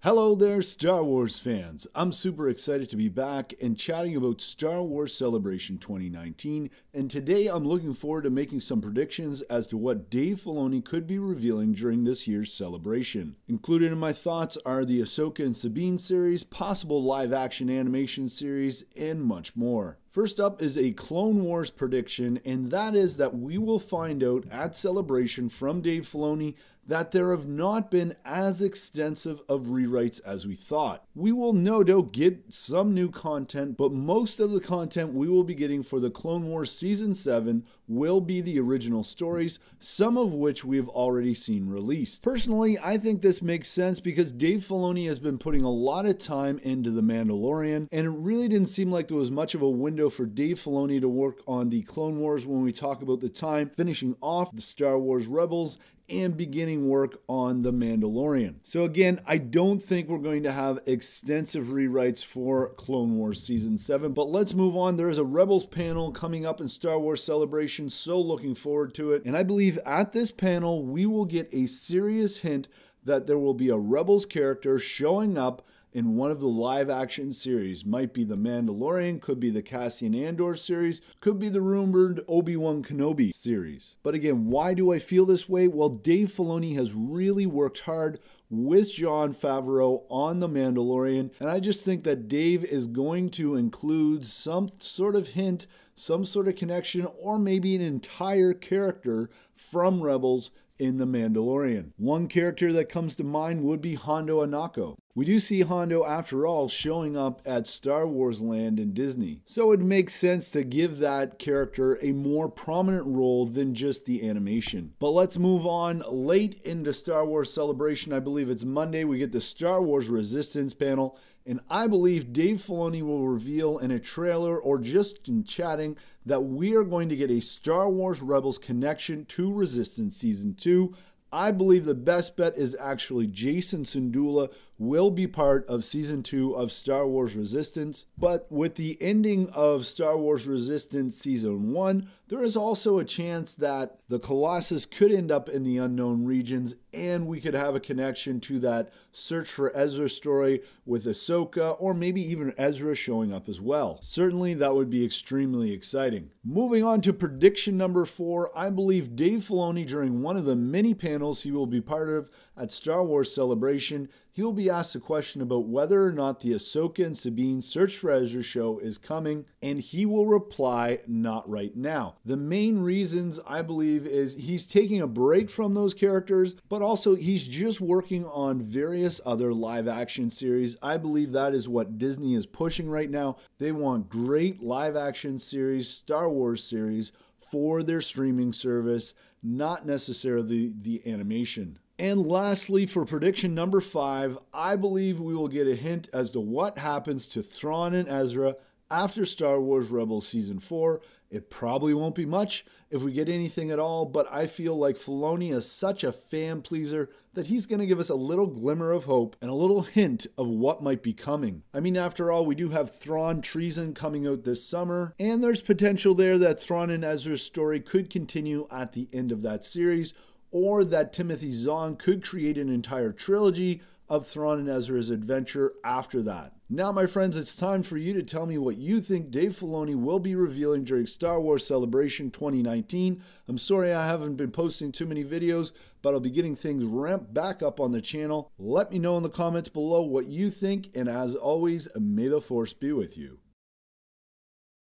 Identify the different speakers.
Speaker 1: Hello there, Star Wars fans. I'm super excited to be back and chatting about Star Wars Celebration 2019, and today I'm looking forward to making some predictions as to what Dave Filoni could be revealing during this year's celebration. Included in my thoughts are the Ahsoka and Sabine series, possible live-action animation series, and much more. First up is a Clone Wars prediction, and that is that we will find out at Celebration from Dave Filoni that there have not been as extensive of rewrites as we thought. We will no doubt get some new content, but most of the content we will be getting for the Clone Wars Season 7 will be the original stories, some of which we have already seen released. Personally, I think this makes sense because Dave Filoni has been putting a lot of time into The Mandalorian, and it really didn't seem like there was much of a window for Dave Filoni to work on the Clone Wars when we talk about the time finishing off the Star Wars Rebels and beginning work on The Mandalorian. So again, I don't think we're going to have extensive rewrites for Clone Wars Season 7, but let's move on. There is a Rebels panel coming up in Star Wars Celebration, so looking forward to it. And I believe at this panel, we will get a serious hint that there will be a Rebels character showing up in one of the live action series. Might be The Mandalorian, could be the Cassian Andor series, could be the rumored Obi-Wan Kenobi series. But again, why do I feel this way? Well, Dave Filoni has really worked hard with Jon Favreau on The Mandalorian, and I just think that Dave is going to include some sort of hint, some sort of connection, or maybe an entire character from Rebels in The Mandalorian. One character that comes to mind would be Hondo Anako. We do see Hondo, after all, showing up at Star Wars Land in Disney. So it makes sense to give that character a more prominent role than just the animation. But let's move on. Late into Star Wars Celebration, I believe it's Monday, we get the Star Wars Resistance panel. And I believe Dave Filoni will reveal in a trailer or just in chatting that we are going to get a Star Wars Rebels connection to Resistance Season 2. I believe the best bet is actually Jason Syndulla will be part of Season 2 of Star Wars Resistance. But with the ending of Star Wars Resistance Season 1, there is also a chance that the Colossus could end up in the unknown regions and we could have a connection to that Search for Ezra story with Ahsoka, or maybe even Ezra showing up as well. Certainly that would be extremely exciting. Moving on to prediction number 4, I believe Dave Filoni, during one of the many panels he will be part of at Star Wars Celebration, he will be asked a question about whether or not the Ahsoka and Sabine Search for Ezra show is coming, and he will reply, not right now. The main reasons, I believe, is he's taking a break from those characters, but also he's just working on various other live action series. I believe that is what Disney is pushing right now. They want great live action series, Star Wars series, for their streaming service, not necessarily the animation. And lastly, for prediction number 5, I believe we will get a hint as to what happens to Thrawn and Ezra after Star Wars Rebels Season 4. It probably won't be much if we get anything at all, but I feel like Filoni is such a fan pleaser that he's going to give us a little glimmer of hope and a little hint of what might be coming. I mean, after all, we do have Thrawn Treason coming out this summer, and there's potential there that Thrawn and Ezra's story could continue at the end of that series, or that Timothy Zahn could create an entire trilogy of Thrawn and Ezra's adventure after that. Now, my friends, it's time for you to tell me what you think Dave Filoni will be revealing during Star Wars Celebration 2019. I'm sorry I haven't been posting too many videos, but I'll be getting things ramped back up on the channel. Let me know in the comments below what you think, and as always, may the Force be with you.